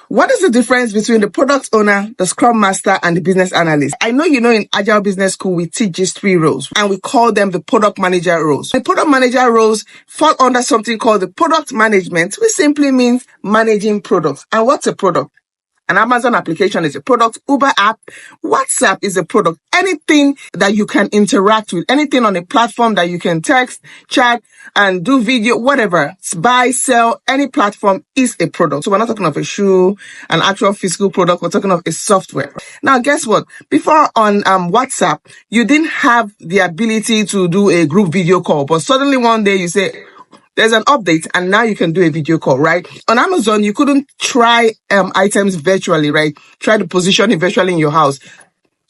What is the difference between the product owner, the Scrum Master, and the business analyst? I know in Agile Business School, we teach these 3 roles and we call them the product manager roles. The product manager roles fall under something called the product management, which simply means managing products. And what's a product? An Amazon application is a product. Uber app, WhatsApp is a product. Anything that you can interact with, anything on a platform that you can text, chat, and do video, whatever, buy, sell, any platform is a product. So we're not talking of a shoe, an actual physical product. We're talking of a software. Now, guess what? Before on WhatsApp, you didn't have the ability to do a group video call, but suddenly one day you say, there's an update and now you can do a video call, right? On Amazon, you couldn't try items virtually, right? Try to position it virtually in your house.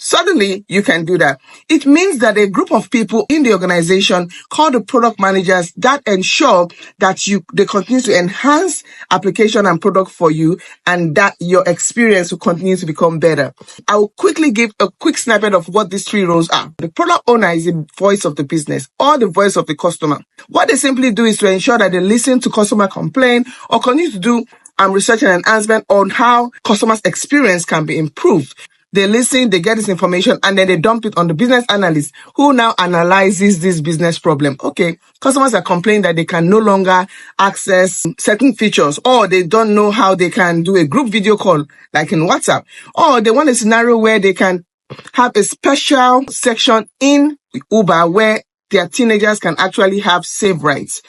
Suddenly, you can do that. It means that a group of people in the organization called the product managers that ensure that they continue to enhance application and product for you and that your experience will continue to become better. I will quickly give a quick snippet of what these 3 roles are. The product owner is the voice of the business or the voice of the customer. What they simply do is to ensure that they listen to customer complaint or continue to do research and enhancement on how customers' experience can be improved. They listen, they get this information, and then they dump it on the business analyst who now analyzes this business problem. Okay, customers are complaining that they can no longer access certain features, or they don't know how they can do a group video call like in WhatsApp, or they want a scenario where they can have a special section in Uber where their teenagers can actually have save rights.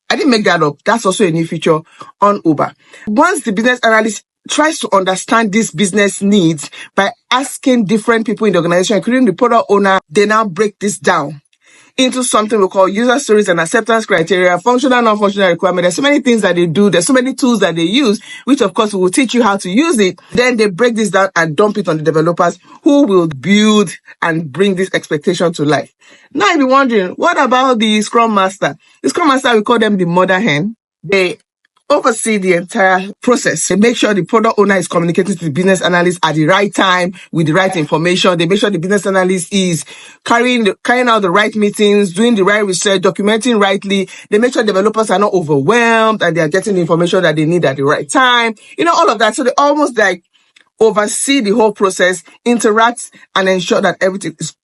I didn't make that up. That's also a new feature on Uber. Once the business analyst tries to understand this business needs by asking different people in the organization, including the product owner, they now break this down into something we call user stories and acceptance criteria, functional, non-functional requirements. There's so many things that they do. There's so many tools that they use, which of course will teach you how to use it. Then they break this down and dump it on the developers who will build and bring this expectation to life. Now you'll be wondering, what about the Scrum Master? The Scrum Master, we call them the mother hen. They oversee the entire process. They make sure the product owner is communicating to the business analyst at the right time with the right information. They make sure the business analyst is carrying out the right meetings, doing the right research, documenting rightly. They make sure developers are not overwhelmed and they are getting the information that they need at the right time. All of that. So they almost like oversee the whole process, interact, and ensure that everything is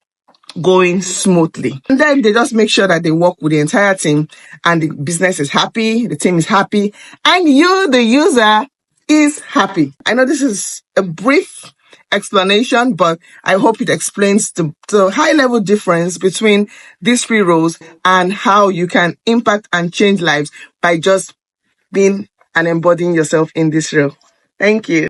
going smoothly. And then they just make sure that they work with the entire team and the business is happy, the team is happy, and you, the user, is happy. I know this is a brief explanation, but I hope it explains the high-level difference between these 3 roles and how you can impact and change lives by just being and embodying yourself in this role. Thank you.